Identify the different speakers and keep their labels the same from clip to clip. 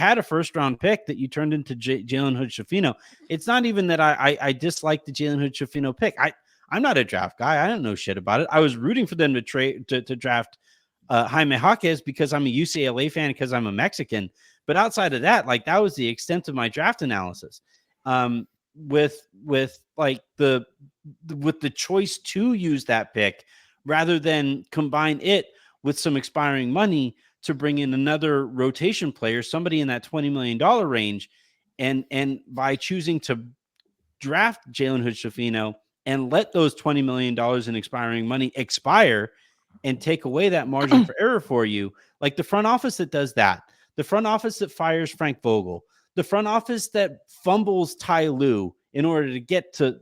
Speaker 1: had a first round pick that you turned into Jalen Hood-Schifino. It's not even that I dislike the Jalen Hood-Schifino pick. I'm not a draft guy. I don't know shit about it. I was rooting for them to draft Jaime Jaquez because I'm a UCLA fan, because I'm a Mexican. But outside of that, like, that was the extent of my draft analysis. With like with the choice to use that pick rather than combine it with some expiring money to bring in another rotation player, somebody in that $20 million range. And by choosing to draft Jalen Hood-Schifino and let those $20 million in expiring money expire and take away that margin for error for you, like the front office that does that, the front office that fires Frank Vogel, the front office that fumbles Ty Lue in order to get to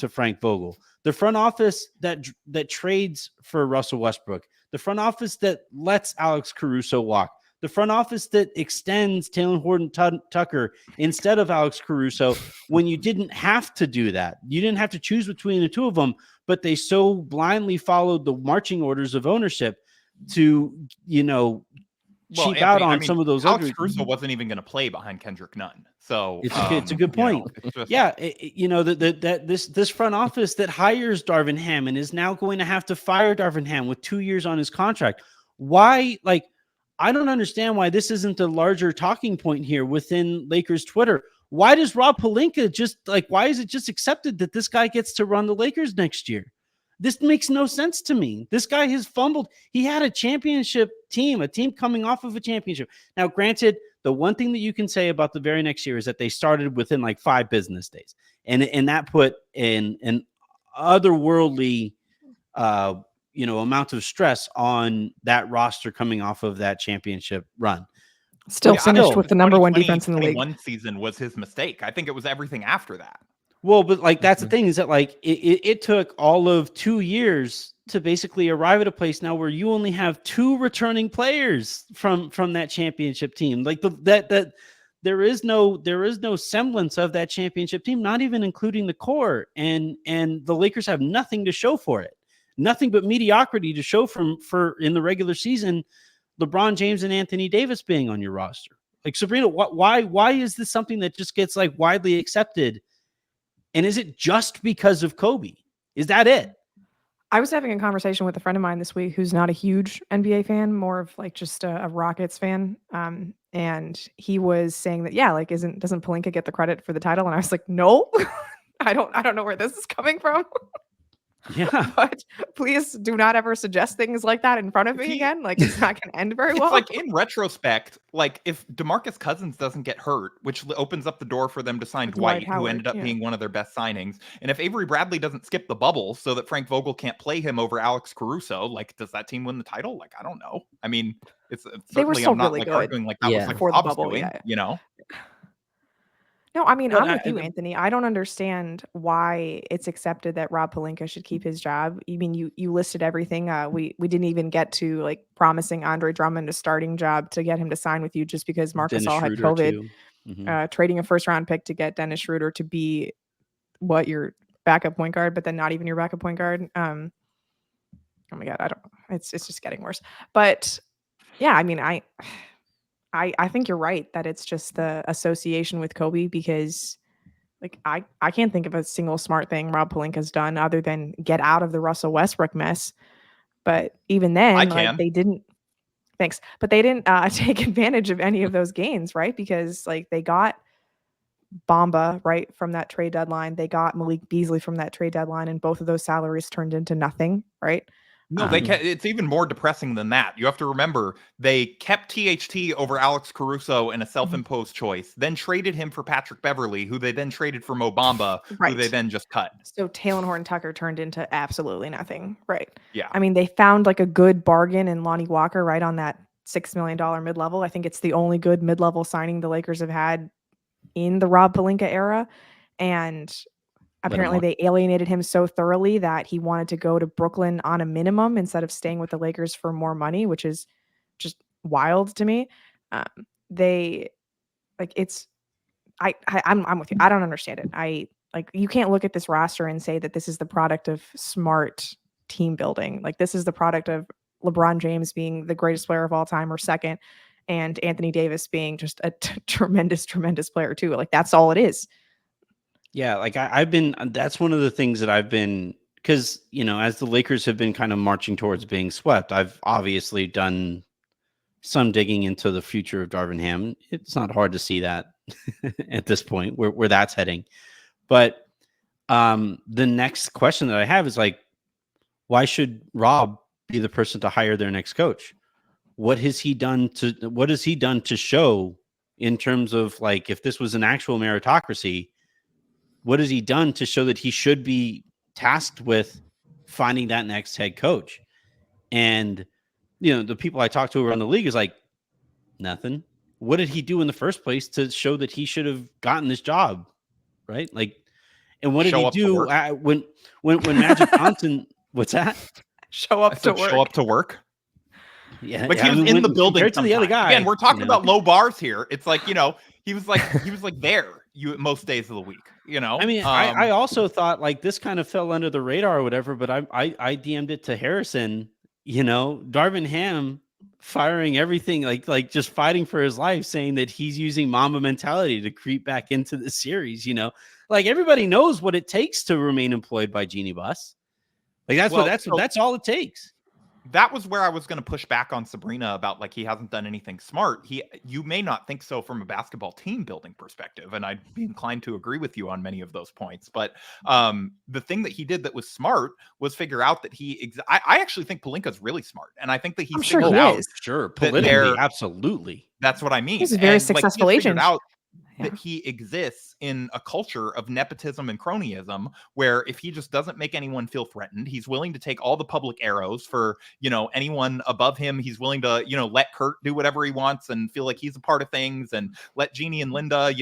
Speaker 1: Frank Vogel, the front office that trades for Russell Westbrook, the front office that lets Alex Caruso walk, the front office that extends Taylor Horton-Tucker instead of Alex Caruso when you didn't have to do that. You didn't have to choose between the two of them, but they so blindly followed the marching orders of ownership to, cheap out on some of those.
Speaker 2: Alex Caruso wasn't even going to play behind Kendrick Nunn. So
Speaker 1: it's a good point. This front office that hires Darvin Ham and is now going to have to fire Darvin Ham with 2 years on his contract. Why? Like, I don't understand why this isn't a larger talking point here within Lakers Twitter. Why does Rob Pelinka why is it just accepted that this guy gets to run the Lakers next year? This makes no sense to me. This guy has fumbled. He had a championship team, a team coming off of a championship. Now, granted, the one thing that you can say about the very next year is that they started within like 5 business days. And that put an otherworldly, amount of stress on that roster coming off of that championship run.
Speaker 3: Still finished with the number 1 defense in the league.
Speaker 2: One season was his mistake. I think it was everything after that.
Speaker 1: Well, but like, that's the thing, is that like it took all of 2 years to basically arrive at a place now where you only have 2 returning players from that championship team. Like that there is no semblance of that championship team, not even including the core, and the Lakers have nothing to show for it, nothing but mediocrity to show for in the regular season. LeBron James and Anthony Davis being on your roster, like, Sabreena, why is this something that just gets like widely accepted? And is it just because of Kobe? Is that it?
Speaker 3: I was having a conversation with a friend of mine this week who's not a huge NBA fan, more of like just a Rockets fan. And he was saying that, yeah, like, doesn't Pelinka get the credit for the title? And I was like, no, I don't know where this is coming from.
Speaker 1: Yeah.
Speaker 3: But please do not ever suggest things like that in front of me again. Like, it's not going to end very well.
Speaker 2: It's like, in retrospect, like, if DeMarcus Cousins doesn't get hurt, which opens up the door for them to sign Dwight, who ended up being one of their best signings. And if Avery Bradley doesn't skip the bubble so that Frank Vogel can't play him over Alex Caruso, like, does that team win the title? Like, I don't know. I mean, it's
Speaker 3: they were still
Speaker 2: I'm not
Speaker 3: really
Speaker 2: like
Speaker 3: good.
Speaker 2: arguing like that was like
Speaker 3: before the bubble,
Speaker 2: doing,
Speaker 3: No, I mean, I'm with you, Anthony. I don't understand why it's accepted that Rob Pelinka should keep his job. You mean you listed everything. We didn't even get to like promising Andre Drummond a starting job to get him to sign with you just because Marc Gasol had COVID, trading a first round pick to get Dennis Schroeder to be your backup point guard, but then not even your backup point guard. Oh my God, I don't. It's just getting worse. But yeah, I mean, I think you're right that it's just the association with Kobe, because like I can't think of a single smart thing Rob Pelinka's done other than get out of the Russell Westbrook mess. But even then, they didn't. Thanks, but they didn't take advantage of any of those gains, right? Because like they got Bamba right from that trade deadline, they got Malik Beasley from that trade deadline, and both of those salaries turned into nothing, right?
Speaker 2: No, it's even more depressing than that. You have to remember, they kept THT over Alex Caruso in a self-imposed choice, then traded him for Patrick Beverley, who they then traded for Mo Bamba, who they then just cut.
Speaker 3: So Taylor Horton-Tucker turned into absolutely nothing, right?
Speaker 2: Yeah.
Speaker 3: I mean, they found like a good bargain in Lonnie Walker right on that $6 million mid-level. I think it's the only good mid-level signing the Lakers have had in the Rob Pelinka era. And apparently they alienated him so thoroughly that he wanted to go to Brooklyn on a minimum instead of staying with the Lakers for more money, which is just wild to me. I'm with you. I don't understand it. You can't look at this roster and say that this is the product of smart team building. Like, this is the product of LeBron James being the greatest player of all time or second, and Anthony Davis being just a tremendous player too. Like that's all it is.
Speaker 1: Yeah, like that's one of the things that I've been, because, as the Lakers have been kind of marching towards being swept, I've obviously done some digging into the future of Darvin Ham. It's not hard to see that at this point where that's heading. But the next question that I have is like, why should Rob be the person to hire their next coach? What has he done to show in terms of, like, if this was an actual meritocracy, what has he done to show that he should be tasked with finding that next head coach? And, the people I talk to around the league is like, nothing. What did he do in the first place to show that he should have gotten this job? Right. Like, and what did he do when Magic Johnson, what's that?
Speaker 3: Show up to work.
Speaker 2: Yeah. Like, he was in the building
Speaker 1: compared to the other guy.
Speaker 2: Again, we're talking about low bars here. It's like, he was like there most days of the week,
Speaker 1: I mean, I also thought, like, this kind of fell under the radar or whatever, but I DM'd it to Harrison, Darvin Ham firing everything, like just fighting for his life, saying that he's using Mamba mentality to creep back into the series. Like, everybody knows what it takes to remain employed by Jeannie Buss. Like, that's all it takes.
Speaker 2: That was where I was going to push back on Sabreena about, like, he hasn't done anything smart. You may not think so from a basketball team building perspective, and I'd be inclined to agree with you on many of those points. But the thing that he did that was smart was figure out that I actually think Pelinka's really smart, and I think that he's figured out.
Speaker 1: Sure, politically, absolutely.
Speaker 2: That's what I mean.
Speaker 3: He's a very successful agent.
Speaker 2: That he exists in a culture of nepotism and cronyism, where if he just doesn't make anyone feel threatened, he's willing to take all the public arrows for, anyone above him. He's willing to, let Kurt do whatever he wants and feel like he's a part of things, and let Jeannie and Linda,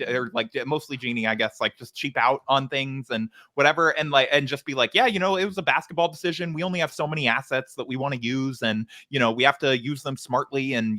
Speaker 2: or mostly Jeannie, I guess, like, just cheap out on things and whatever. And just be like, yeah, it was a basketball decision. We only have so many assets that we want to use, and, we have to use them smartly. And,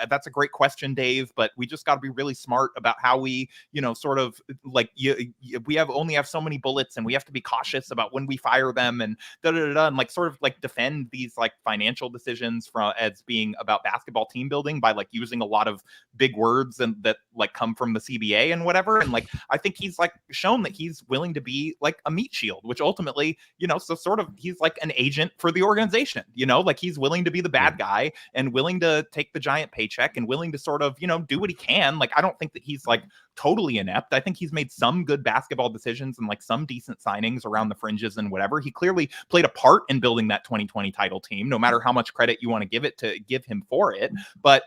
Speaker 2: that's a great question, Dave, but we just got to be really smart about how we, sort of, like, we only have so many bullets, and we have to be cautious about when we fire them, and and like sort of like defend these, like, financial decisions as being about basketball team building by, like, using a lot of big words and that, like, come from the CBA and whatever. And, like, I think he's, like, shown that he's willing to be, like, a meat shield, which ultimately, so sort of he's like an agent for the organization, like, he's willing to be the bad guy and willing to take the giant paycheck and willing to sort of, do what he can. Like, I don't think that he's, like, totally inept. I think he's made some good basketball decisions and, like, some decent signings around the fringes and whatever. He clearly played a part in building that 2020 title team, no matter how much credit you want to give him for it. But,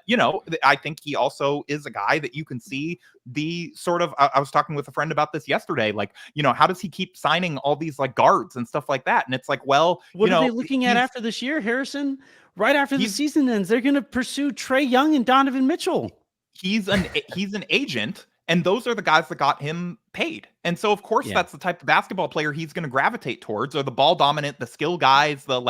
Speaker 2: I think he also is a guy that you can see the sort of, I was talking with a friend about this yesterday, like, how does he keep signing all these, like, guards and stuff like that? And it's like, well,
Speaker 1: what are they looking at after this year, Harrison? Right after the season ends, they're going to pursue Trae Young and Donovan Mitchell.
Speaker 2: He's an agent, and those are the guys that got him paid. And so, of course, that's the type of basketball player he's going to gravitate towards, or the ball dominant, the skill guys, the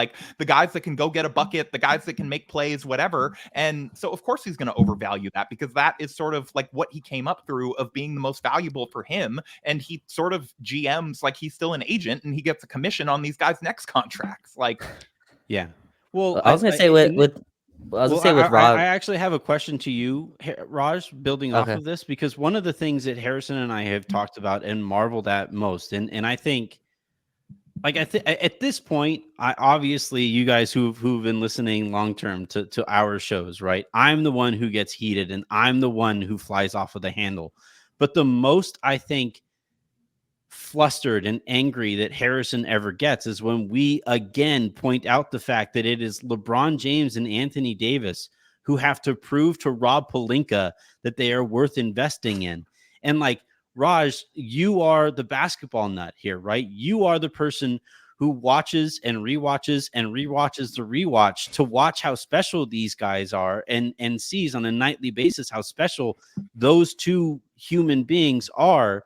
Speaker 2: guys that can go get a bucket, the guys that can make plays, whatever. And so, of course, he's going to overvalue that, because that is sort of like what he came up through of being the most valuable for him. And he sort of GMs like he's still an agent, and he gets a commission on these guys' next contracts. Like,
Speaker 1: yeah. Well,
Speaker 4: I was going to say with Rob,
Speaker 1: I actually have a question to you, Raj, building off of this, because one of the things that Harrison and I have talked about and marveled at most, and I think, like, at this point, obviously you guys who've been listening long term to our shows, right? I'm the one who gets heated, and I'm the one who flies off of the handle. But the most, I think, flustered and angry that Harrison ever gets is when we again point out the fact that it is LeBron James and Anthony Davis who have to prove to Rob Pelinka that they are worth investing in. And, like, Raj, you are the basketball nut here, right? You are the person who watches and rewatches and rewatches the rewatch to watch how special these guys are, and sees on a nightly basis how special those two human beings are.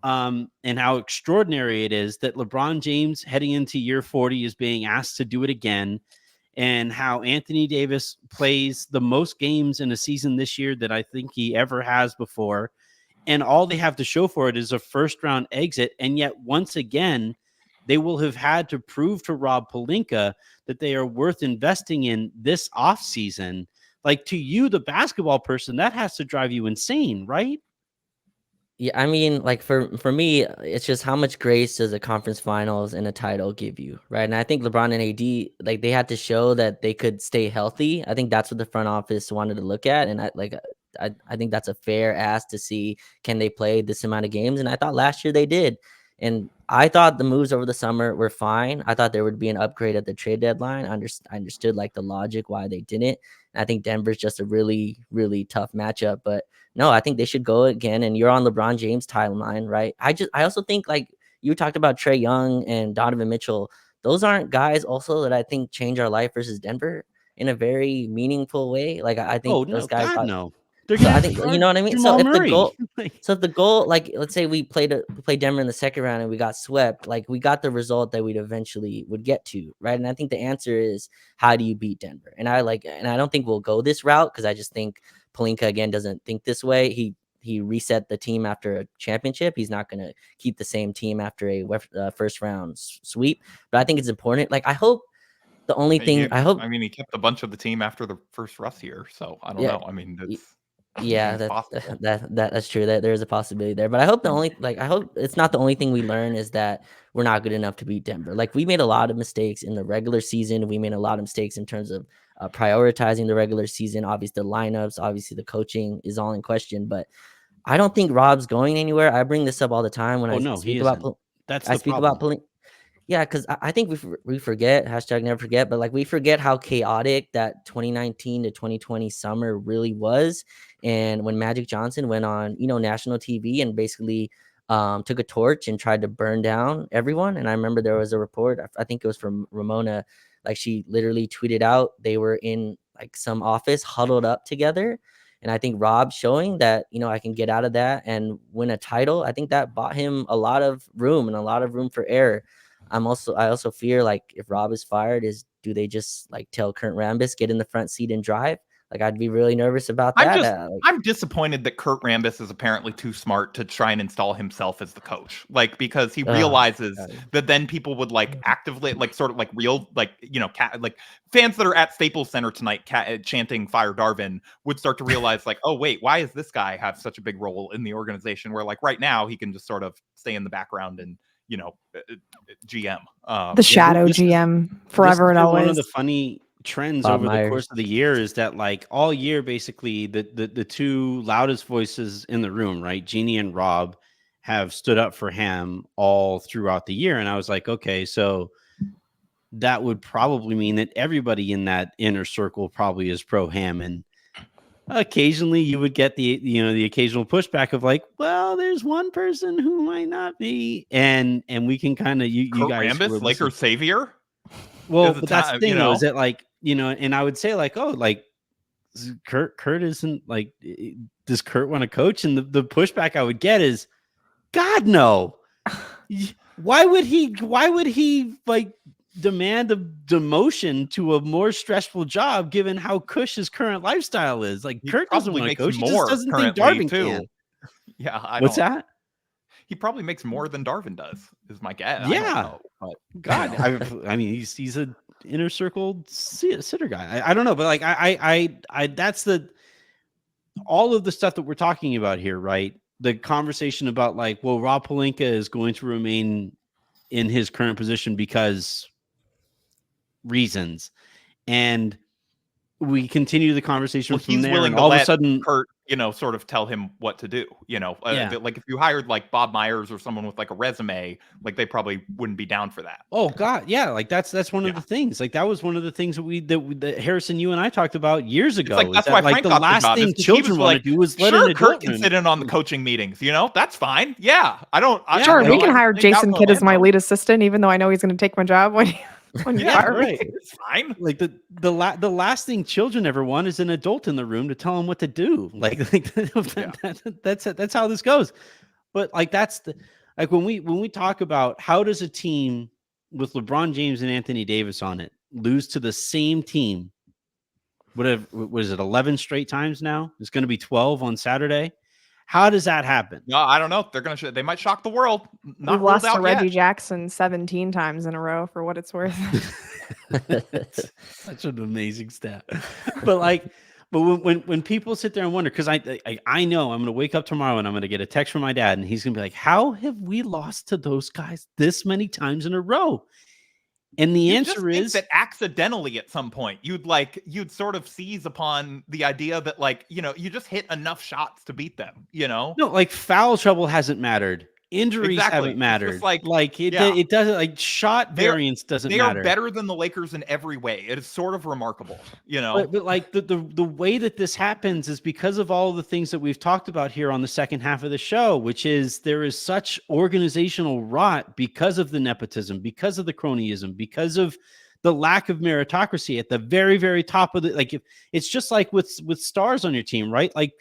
Speaker 1: And how extraordinary it is that LeBron James heading into year 40 is being asked to do it again, and how Anthony Davis plays the most games in a season this year that I think he ever has before. And all they have to show for it is a first round exit. And yet once again, they will have had to prove to Rob Pelinka that they are worth investing in this offseason like to you, the basketball person, that has to drive you insane, right?
Speaker 4: Yeah, I mean, like for me, it's just how much grace does a conference finals and a title give you, right? And I think LeBron and AD, like they had to show that they could stay healthy. I think that's what the front office wanted to look at, and I think that's a fair ask to see, can they play this amount of games? And I thought last year they did, and I thought the moves over the summer were fine. I thought there would be an upgrade at the trade deadline. I understood like the logic why they didn't. And I think Denver's just a really, really tough matchup, but. No, I think they should go again. And you're on LeBron James timeline, right? I also think like you talked about Trae Young and Donovan Mitchell. Those aren't guys also that I think change our life versus Denver in a very meaningful way. Like I think those guys.
Speaker 1: God, no. They're
Speaker 4: So
Speaker 1: gonna
Speaker 4: I think you know what I mean.
Speaker 1: Jamal Murray.
Speaker 4: So if the goal, like let's say we played Denver in the second round and we got swept, like we got the result that we'd eventually would get to, right? And I think the answer is, how do you beat Denver? And I don't think we'll go this route because I just think Pelinka again doesn't think this way. He reset the team after a championship. He's not going to keep the same team after a first round sweep. But I think it's important. Like I hope the only thing
Speaker 2: I mean, he kept a bunch of the team after the first Russ year, so I don't know. I mean,
Speaker 4: that's true. That there is a possibility there, but I hope I hope it's not the only thing we learn is that we're not good enough to beat Denver. Like we made a lot of mistakes in the regular season. We made a lot of mistakes in terms of prioritizing the regular season. Obviously the lineups, obviously the coaching is all in question, but I don't think Rob's going anywhere. I bring this up all the time when I speak about Pelinka. Yeah, because I think we forget, hashtag never forget, but like we forget how chaotic that 2019 to 2020 summer really was. And when Magic Johnson went on, national TV and basically took a torch and tried to burn down everyone. And I remember there was a report, I think it was from Ramona, like she literally tweeted out they were in like some office huddled up together. And I think Rob showing that, I can get out of that and win a title, I think that bought him a lot of room and a lot of room for error. I also fear like if Rob is fired, do they just like tell Kurt Rambis get in the front seat and drive? Like I'd be really nervous about that.
Speaker 2: I'm disappointed that Kurt Rambis is apparently too smart to try and install himself as the coach. Like because he realizes that then people would like actively like sort of like real like like fans that are at Staples Center tonight chanting "Fire Darvin" would start to realize like, oh wait, why does this guy have such a big role in the organization? Where like right now he can just sort of stay in the background and GM,
Speaker 3: the shadow GM forever and always.
Speaker 1: One of the funny trends over the course of the year is that like all year, basically the two loudest voices in the room, right? Jeannie and Rob have stood up for Ham all throughout the year. And I was like, okay, so that would probably mean that everybody in that inner circle probably is pro Ham. And occasionally you would get the occasional pushback of like, well, there's one person who might not be, and we can kind of you guys
Speaker 2: Rambis, Lakers savior.
Speaker 1: Well, but that's the thing, is that like and I would say like, oh, like Kurt isn't like, does Kurt want to coach? And the pushback I would get is, God no. Why would he like demand a demotion to a more stressful job given how cush his current lifestyle is? Like Kurt doesn't want to coach. He just doesn't think Darvin can.
Speaker 2: Yeah,
Speaker 1: what's that?
Speaker 2: He probably makes more than Darvin does, is my guess.
Speaker 1: Yeah, but God, I mean, he's an inner circle sitter guy. I don't know, but like I that's all of the stuff that we're talking about here, right? The conversation about like, well, Rob Pelinka is going to remain in his current position because reasons, and we continue the conversation from there. And all of a sudden,
Speaker 2: Kurt, sort of tell him what to do. Like if you hired like Bob Myers or someone with like a resume, like they probably wouldn't be down for that.
Speaker 1: Oh God, yeah, like that's one of the things. Like that was one of the things that Harrison, you and I talked about years ago.
Speaker 2: Like, that's why Frank
Speaker 1: the last thing children want to do is let an
Speaker 2: Kurt can sit in on the coaching meetings. That's fine. Yeah,
Speaker 3: Sure, we can hire Jason Kidd as my lead assistant, even though I know he's going to take my job when you fire me.
Speaker 2: It's fine.
Speaker 1: Like the last thing children ever want is an adult in the room to tell them what to do. That's how this goes. But like when we talk about how does a team with LeBron James and Anthony Davis on it lose to the same team? What was it 11 straight times now? It's going to be 12 on Saturday. How does that happen?
Speaker 2: No, I don't know. They might shock the world.
Speaker 3: We've lost to Reggie Jackson 17 times in a row, for what it's worth.
Speaker 1: Such an amazing stat. But But when people sit there and wonder, because I know I'm going to wake up tomorrow and I'm going to get a text from my dad, and he's going to be like, "How have we lost to those guys this many times in a row?" And the answer is
Speaker 2: that accidentally at some point you'd sort of seize upon the idea that, like, you know, you just hit enough shots to beat them, you know?
Speaker 1: No, like foul trouble hasn't mattered. Injuries haven't mattered. It doesn't, like, shot variance doesn't matter.
Speaker 2: They are better than the Lakers in every way. It is sort of remarkable, you know.
Speaker 1: But like the way that this happens is because of all the things that we've talked about here on the second half of the show, which is there is such organizational rot because of the nepotism, because of the cronyism, because of the lack of meritocracy at the very, very top of the, like, if it's just like with stars on your team, right? Like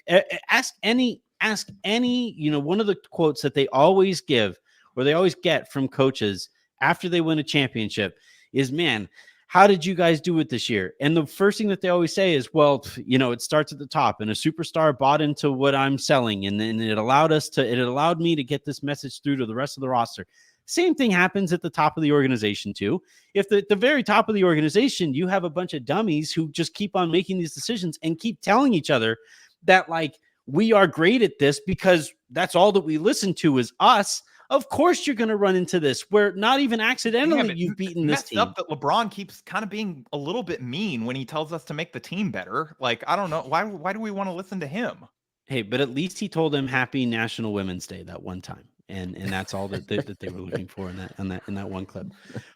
Speaker 1: ask any, you know, one of the quotes that they always give or they always get from coaches after they win a championship is, "Man, how did you guys do it this year?" And the first thing that they always say is, "Well, you know, it starts at the top, and a superstar bought into what I'm selling, and then it allowed me to get this message through to the rest of the roster." Same thing happens at the top of the organization too. If the very top of the organization, you have a bunch of dummies who just keep on making these decisions and keep telling each other that, like, we are great at this because that's all that we listen to is us. Of course you're going to run into this where not even accidentally you've beaten this team.
Speaker 2: Up that LeBron keeps kind of being a little bit mean when he tells us to make the team better. Like, I don't know. Why do we want to listen to him?
Speaker 1: Hey, but at least he told them Happy National Women's Day that one time. And that's all that they were looking for in that one clip.